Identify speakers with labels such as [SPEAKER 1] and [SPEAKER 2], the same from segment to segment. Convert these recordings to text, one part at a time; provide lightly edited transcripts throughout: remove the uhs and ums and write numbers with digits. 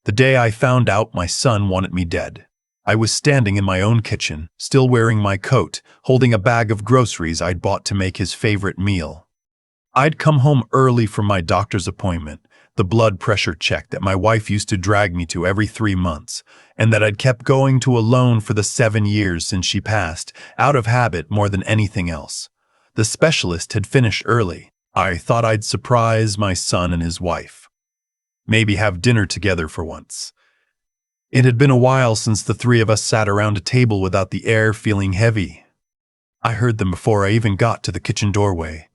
[SPEAKER 1] The day I found out my son wanted me dead. I was standing in my own kitchen, still wearing my coat, holding a bag of groceries I'd bought to make his favorite meal. I'd come home early from my doctor's appointment, the blood pressure check that my wife used to drag me to every 3 months, and that I'd kept going to alone for the 7 years since she passed, out of habit more than anything else. The specialist had finished early. I thought I'd surprise my son and his wife. Maybe have dinner together for once. It had been a while since the three of us sat around a table without the air feeling heavy. I heard them before I even got to the kitchen doorway.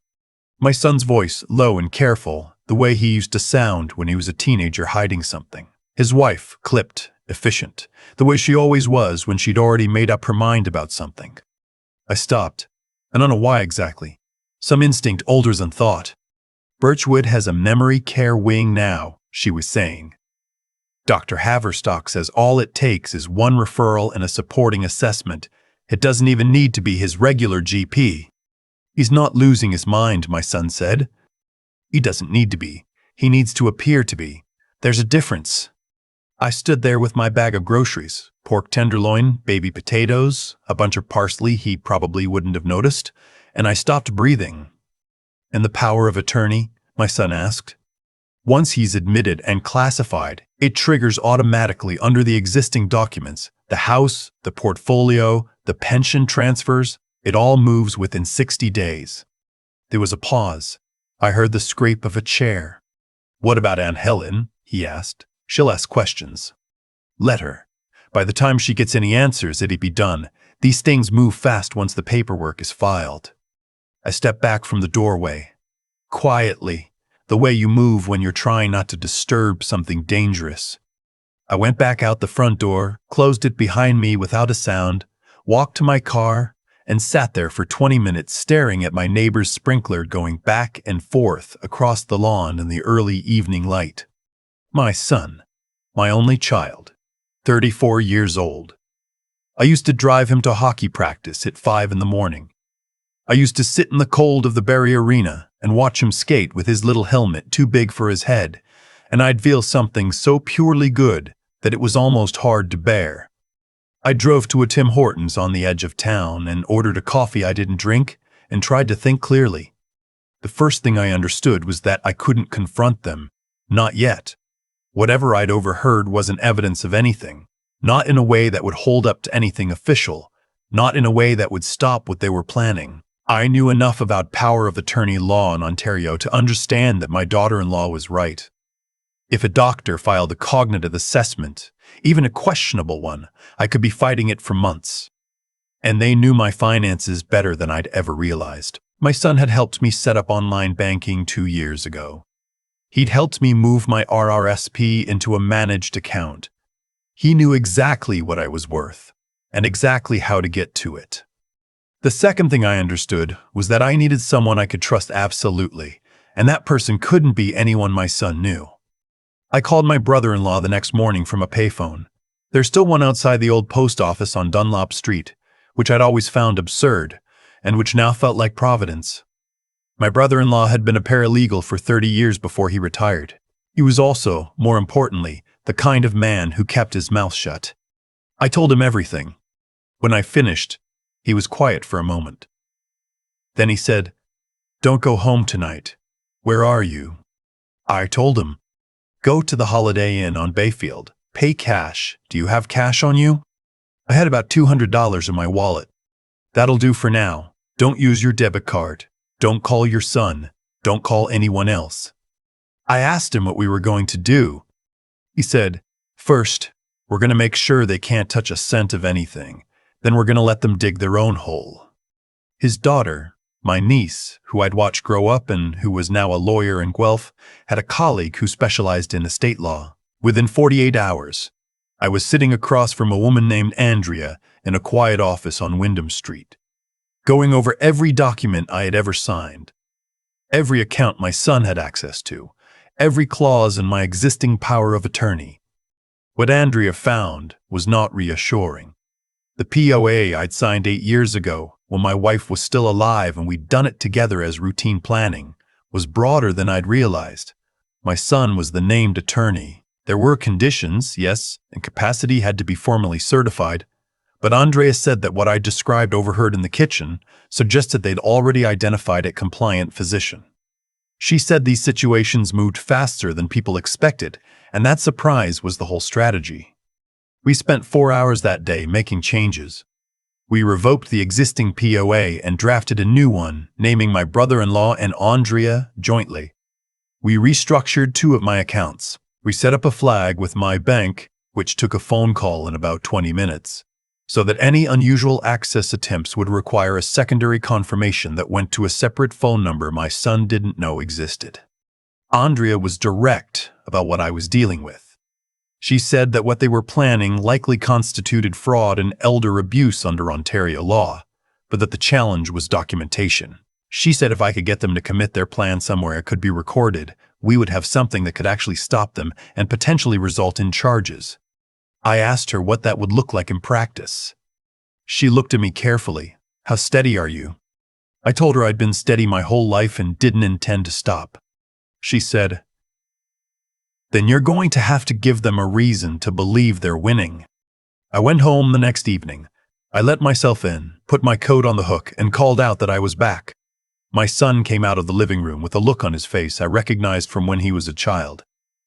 [SPEAKER 1] My son's voice, low and careful, the way he used to sound when he was a teenager hiding something. His wife, clipped, efficient, the way she always was when she'd already made up her mind about something. I stopped. I don't know why exactly. Some instinct older than thought. Birchwood has a memory care wing now, she was saying. Dr. Haverstock says all it takes is one referral and a supporting assessment. It doesn't even need to be his regular GP. He's not losing his mind, my son said. He doesn't need to be. He needs to appear to be. There's a difference. I stood there with my bag of groceries, pork tenderloin, baby potatoes, a bunch of parsley he probably wouldn't have noticed, and I stopped breathing. And the power of attorney? My son asked. Once he's admitted and classified, it triggers automatically under the existing documents. The house, the portfolio, the pension transfers, it all moves within 60 days. There was a pause. I heard the scrape of a chair. What about Aunt Helen? He asked. She'll ask questions. Let her. By the time she gets any answers, it'd be done. These things move fast once the paperwork is filed. I stepped back from the doorway. Quietly, the way you move when you're trying not to disturb something dangerous. I went back out the front door, closed it behind me without a sound, walked to my car, and sat there for 20 minutes staring at my neighbor's sprinkler going back and forth across the lawn in the early evening light. My son, my only child, 34 years old. I used to drive him to hockey practice at 5 in the morning. I used to sit in the cold of the Barrie Arena and watch him skate with his little helmet too big for his head, and I'd feel something so purely good that it was almost hard to bear. I drove to a Tim Hortons on the edge of town and ordered a coffee I didn't drink and tried to think clearly. The first thing I understood was that I couldn't confront them. Not yet. Whatever I'd overheard wasn't evidence of anything, not in a way that would hold up to anything official, not in a way that would stop what they were planning. I knew enough about power of attorney law in Ontario to understand that my daughter-in-law was right. If a doctor filed a cognitive assessment, even a questionable one, I could be fighting it for months. And they knew my finances better than I'd ever realized. My son had helped me set up online banking 2 years ago. He'd helped me move my RRSP into a managed account. He knew exactly what I was worth, and exactly how to get to it. The second thing I understood was that I needed someone I could trust absolutely, and that person couldn't be anyone my son knew. I called my brother-in-law the next morning from a payphone. There's still one outside the old post office on Dunlop Street, which I'd always found absurd, and which now felt like Providence. My brother-in-law had been a paralegal for 30 years before he retired. He was also, more importantly, the kind of man who kept his mouth shut. I told him everything. When I finished, he was quiet for a moment. Then he said, "Don't go home tonight. Where are you?" I told him, "Go to the Holiday Inn on Bayfield. Pay cash. Do you have cash on you?" I had about $200 in my wallet. "That'll do for now. Don't use your debit card. Don't call your son. Don't call anyone else." I asked him what we were going to do. He said, "First, we're going to make sure they can't touch a cent of anything. Then we're going to let them dig their own hole." His daughter, my niece, who I'd watched grow up and who was now a lawyer in Guelph, had a colleague who specialized in estate law. Within 48 hours, I was sitting across from a woman named Andrea in a quiet office on Wyndham Street, going over every document I had ever signed, every account my son had access to, every clause in my existing power of attorney. What Andrea found was not reassuring. The POA I'd signed 8 years ago, when my wife was still alive and we'd done it together as routine planning, was broader than I'd realized. My son was the named attorney, There were conditions, yes, and capacity had to be formally certified, but Andrea said that what I described overheard in the kitchen suggested they'd already identified a compliant physician. She said these situations moved faster than people expected, and that surprise was the whole strategy. We spent 4 hours that day making changes. We revoked the existing POA and drafted a new one, naming my brother-in-law and Andrea jointly. We restructured 2 of my accounts. We set up a flag with my bank, which took a phone call in about 20 minutes, so that any unusual access attempts would require a secondary confirmation that went to a separate phone number my son didn't know existed. Andrea was direct about what I was dealing with. She said that what they were planning likely constituted fraud and elder abuse under Ontario law, but that the challenge was documentation. She said if I could get them to commit their plan somewhere it could be recorded, we would have something that could actually stop them and potentially result in charges. I asked her what that would look like in practice. She looked at me carefully. How steady are you? I told her I'd been steady my whole life and didn't intend to stop. She said, then you're going to have to give them a reason to believe they're winning. I went home the next evening. I let myself in, put my coat on the hook, and called out that I was back. My son came out of the living room with a look on his face I recognized from when he was a child.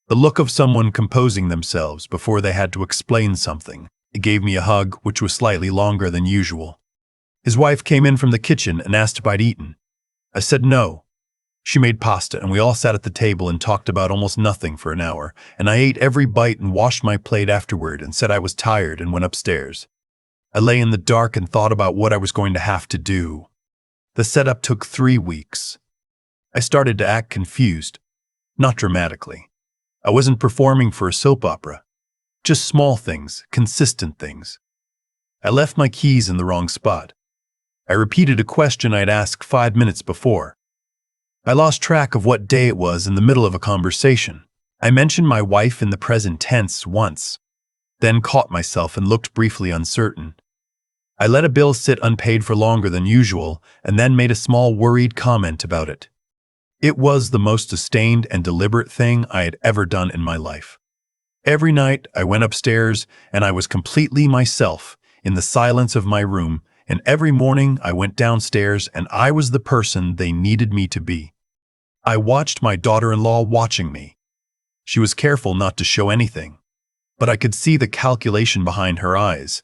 [SPEAKER 1] The look of someone composing themselves before they had to explain something. He gave me a hug, which was slightly longer than usual. His wife came in from the kitchen and asked if I'd eaten. I said no. She made pasta and we all sat at the table and talked about almost nothing for an hour, and I ate every bite and washed my plate afterward and said I was tired and went upstairs. I lay in the dark and thought about what I was going to have to do. The setup took 3 weeks. I started to act confused, not dramatically. I wasn't performing for a soap opera. Just small things, consistent things. I left my keys in the wrong spot. I repeated a question I'd asked 5 minutes before. I lost track of what day it was in the middle of a conversation. I mentioned my wife in the present tense once, then caught myself and looked briefly uncertain. I let a bill sit unpaid for longer than usual and then made a small worried comment about it. It was the most sustained and deliberate thing I had ever done in my life. Every night I went upstairs and I was completely myself in the silence of my room, and every morning I went downstairs and I was the person they needed me to be. I watched my daughter-in-law watching me. She was careful not to show anything, but I could see the calculation behind her eyes.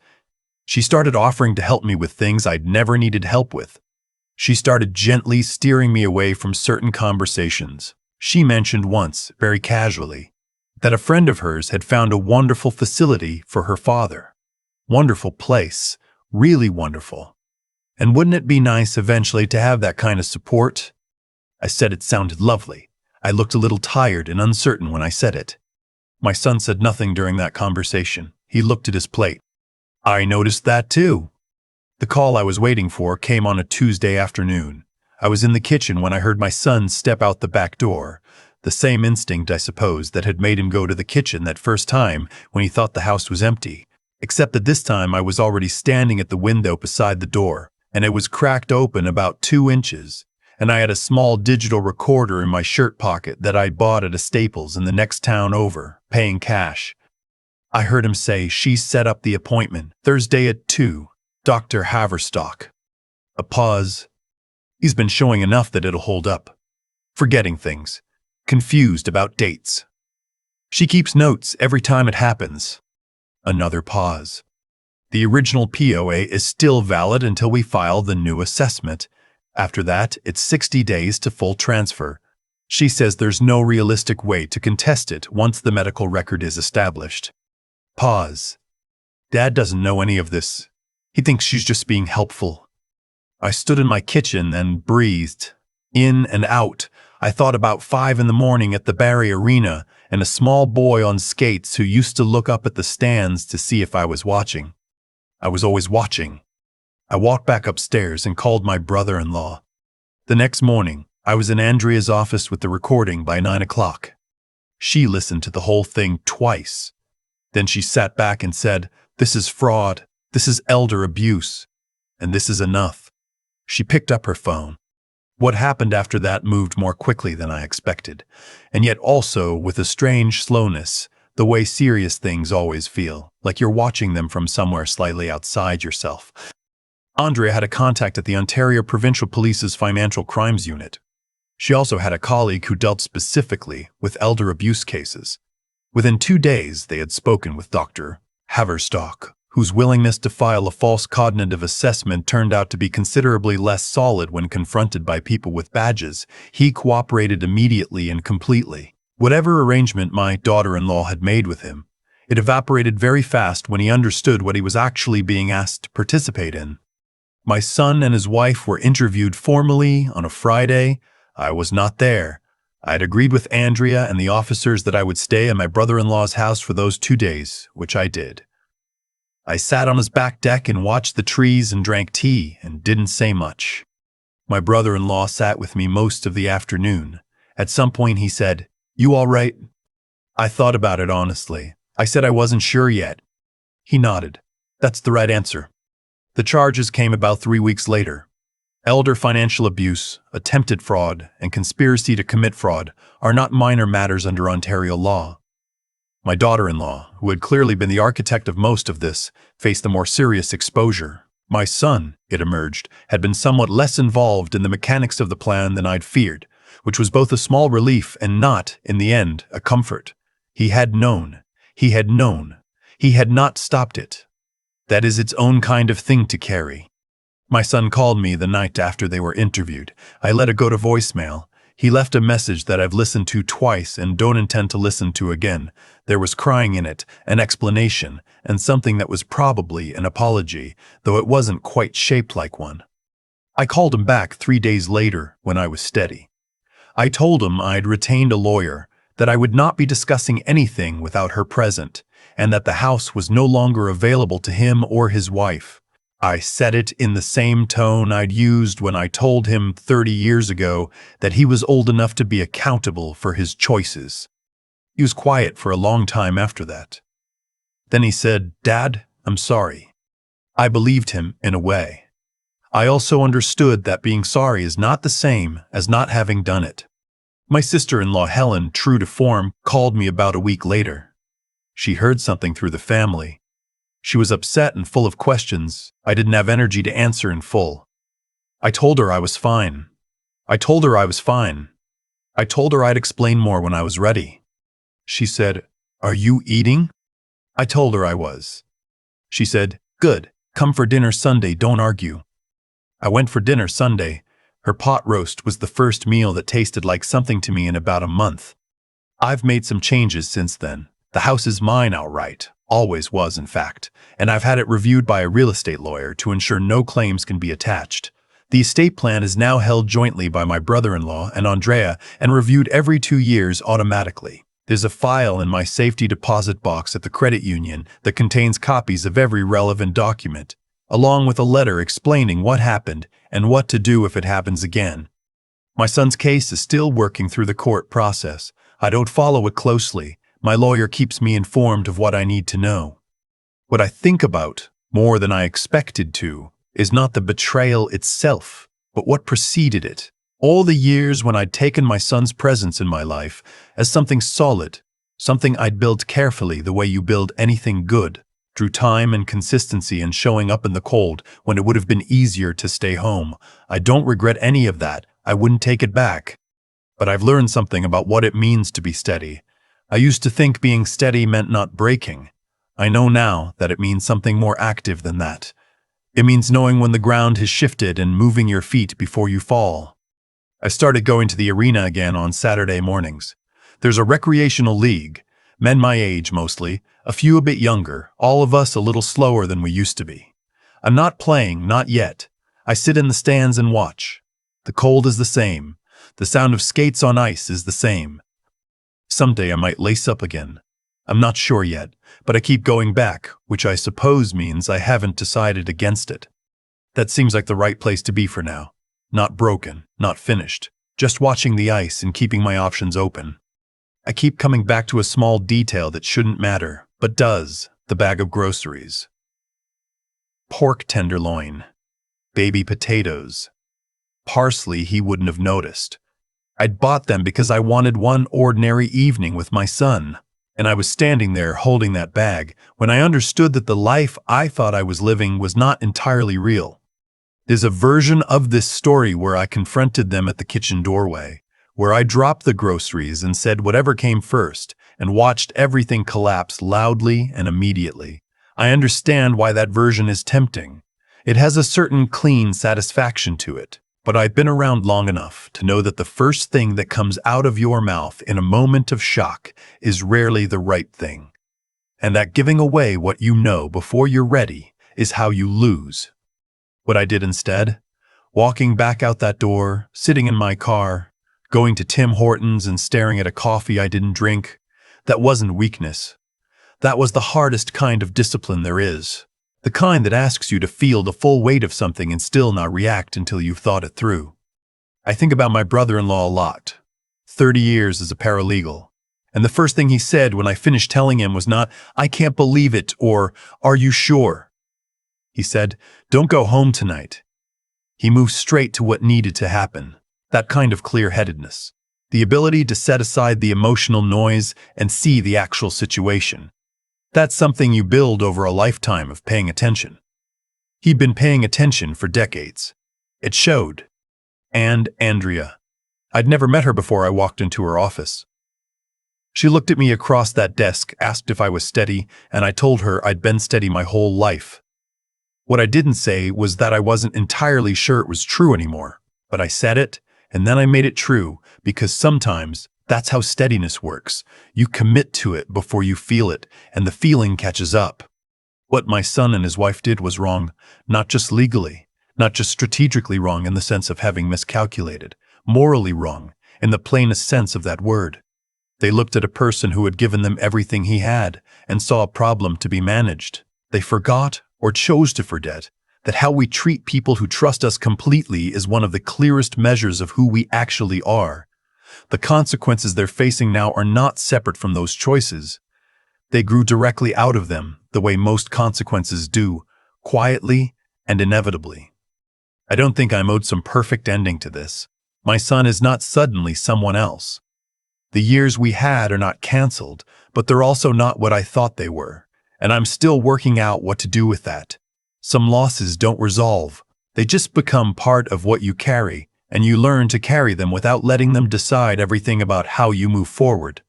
[SPEAKER 1] She started offering to help me with things I'd never needed help with. She started gently steering me away from certain conversations. She mentioned once, very casually, that a friend of hers had found a wonderful facility for her father. Wonderful place, really wonderful. And wouldn't it be nice eventually to have that kind of support? I said it sounded lovely. I looked a little tired and uncertain when I said it. My son said nothing during that conversation. He looked at his plate. I noticed that too. The call I was waiting for came on a Tuesday afternoon. I was in the kitchen when I heard my son step out the back door. The same instinct, I suppose, that had made him go to the kitchen that first time when he thought the house was empty. Except that this time I was already standing at the window beside the door, and it was cracked open about 2 inches, and I had a small digital recorder in my shirt pocket that I'd bought at a Staples in the next town over, paying cash. I heard him say, "She set up the appointment, Thursday at 2, Dr. Haverstock." A pause. He's been showing enough that it'll hold up. Forgetting things. Confused about dates. She keeps notes every time it happens. Another pause. The original POA is still valid until we file the new assessment. After that, it's 60 days to full transfer. She says there's no realistic way to contest it once the medical record is established. Pause. Dad doesn't know any of this. He thinks she's just being helpful. I stood in my kitchen and breathed. In and out. I thought about 5 in the morning at the Barrie Arena and a small boy on skates who used to look up at the stands to see if I was watching. I was always watching. I walked back upstairs and called my brother-in-law. The next morning, I was in Andrea's office with the recording by 9 o'clock. She listened to the whole thing twice. Then she sat back and said, "This is fraud. This is elder abuse. And this is enough." She picked up her phone. What happened after that moved more quickly than I expected, and yet also with a strange slowness, the way serious things always feel, like you're watching them from somewhere slightly outside yourself. Andrea had a contact at the Ontario Provincial Police's Financial Crimes Unit. She also had a colleague who dealt specifically with elder abuse cases. Within 2 days, they had spoken with Dr. Haverstock, whose willingness to file a false cognitive assessment turned out to be considerably less solid when confronted by people with badges. He cooperated immediately and completely. Whatever arrangement my daughter-in-law had made with him, it evaporated very fast when he understood what he was actually being asked to participate in. My son and his wife were interviewed formally on a Friday. I was not there. I had agreed with Andrea and the officers that I would stay at my brother-in-law's house for those 2 days, which I did. I sat on his back deck and watched the trees and drank tea and didn't say much. My brother-in-law sat with me most of the afternoon. At some point he said, "You all right?" I thought about it honestly. I said I wasn't sure yet. He nodded. That's the right answer. The charges came about 3 weeks later. Elder financial abuse, attempted fraud, and conspiracy to commit fraud are not minor matters under Ontario law. My daughter-in-law, who had clearly been the architect of most of this, faced a more serious exposure. My son, it emerged, had been somewhat less involved in the mechanics of the plan than I'd feared, which was both a small relief and not, in the end, a comfort. He had known. He had known. He had not stopped it. That is its own kind of thing to carry. My son called me the night after they were interviewed. I let it go to voicemail. He left a message that I've listened to twice and don't intend to listen to again. There was crying in it, an explanation, and something that was probably an apology, though it wasn't quite shaped like one. I called him back 3 days later when I was steady. I told him I'd retained a lawyer, that I would not be discussing anything without her present, and that the house was no longer available to him or his wife. I said it in the same tone I'd used when I told him 30 years ago that he was old enough to be accountable for his choices. He was quiet for a long time after that. Then he said, "Dad, I'm sorry." I believed him in a way. I also understood that being sorry is not the same as not having done it. My sister-in-law Helen, true to form, called me about a week later. She heard something through the family. She was upset and full of questions. I didn't have energy to answer in full. I told her I was fine. I told her I'd explain more when I was ready. She said, "Are you eating?" I told her I was. She said, "Good. Come for dinner Sunday, don't argue." I went for dinner Sunday. Her pot roast was the first meal that tasted like something to me in about a month. I've made some changes since then. The house is mine outright, always was in fact, and I've had it reviewed by a real estate lawyer to ensure no claims can be attached. The estate plan is now held jointly by my brother-in-law and Andrea and reviewed every 2 years automatically. There's a file in my safety deposit box at the credit union that contains copies of every relevant document, along with a letter explaining what happened and what to do if it happens again. My son's case is still working through the court process. I don't follow it closely. My lawyer keeps me informed of what I need to know. What I think about, more than I expected to, is not the betrayal itself, but what preceded it. All the years when I'd taken my son's presence in my life as something solid, something I'd built carefully the way you build anything good, through time and consistency and showing up in the cold when it would have been easier to stay home. I don't regret any of that. I wouldn't take it back. But I've learned something about what it means to be steady. I used to think being steady meant not breaking. I know now that it means something more active than that. It means knowing when the ground has shifted and moving your feet before you fall. I started going to the arena again on Saturday mornings. There's a recreational league, men my age mostly, a few a bit younger, all of us a little slower than we used to be. I'm not playing, not yet. I sit in the stands and watch. The cold is the same. The sound of skates on ice is the same. Someday I might lace up again. I'm not sure yet, but I keep going back, which I suppose means I haven't decided against it. That seems like the right place to be for now. Not broken, not finished, just watching the ice and keeping my options open. I keep coming back to a small detail that shouldn't matter, but does, the bag of groceries. Pork tenderloin. Baby potatoes. Parsley he wouldn't have noticed. I'd bought them because I wanted one ordinary evening with my son. And I was standing there holding that bag when I understood that the life I thought I was living was not entirely real. There's a version of this story where I confronted them at the kitchen doorway, where I dropped the groceries and said whatever came first, and watched everything collapse loudly and immediately. I understand why that version is tempting. It has a certain clean satisfaction to it. But I've been around long enough to know that the first thing that comes out of your mouth in a moment of shock is rarely the right thing. And that giving away what you know before you're ready is how you lose. What I did instead? Walking back out that door, sitting in my car, going to Tim Hortons and staring at a coffee I didn't drink, that wasn't weakness. That was the hardest kind of discipline there is. The kind that asks you to feel the full weight of something and still not react until you've thought it through. I think about my brother-in-law a lot. 30 years as a paralegal. And the first thing he said when I finished telling him was not, "I can't believe it," or "Are you sure?" He said, "Don't go home tonight." He moved straight to what needed to happen. That kind of clear-headedness. The ability to set aside the emotional noise and see the actual situation. That's something you build over a lifetime of paying attention. He'd been paying attention for decades. It showed. And Andrea. I'd never met her before I walked into her office. She looked at me across that desk, asked if I was steady, and I told her I'd been steady my whole life. What I didn't say was that I wasn't entirely sure it was true anymore, but I said it, and then I made it true, because sometimes that's how steadiness works. You commit to it before you feel it, and the feeling catches up. What my son and his wife did was wrong, not just legally, not just strategically wrong in the sense of having miscalculated, morally wrong, in the plainest sense of that word. They looked at a person who had given them everything he had and saw a problem to be managed. They forgot, or chose to forget, that how we treat people who trust us completely is one of the clearest measures of who we actually are. The consequences they're facing now are not separate from those choices. They grew directly out of them, the way most consequences do, quietly and inevitably. I don't think I'm owed some perfect ending to this. My son is not suddenly someone else. The years we had are not canceled, but they're also not what I thought they were, and I'm still working out what to do with that. Some losses don't resolve. They just become part of what you carry, and you learn to carry them without letting them decide everything about how you move forward.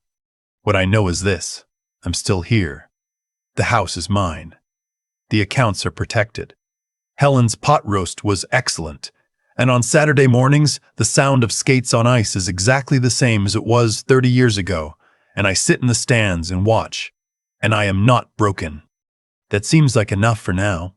[SPEAKER 1] What I know is this: I'm still here. The house is mine. The accounts are protected. Helen's pot roast was excellent, and on Saturday mornings, the sound of skates on ice is exactly the same as it was 30 years ago, and I sit in the stands and watch, and I am not broken. That seems like enough for now.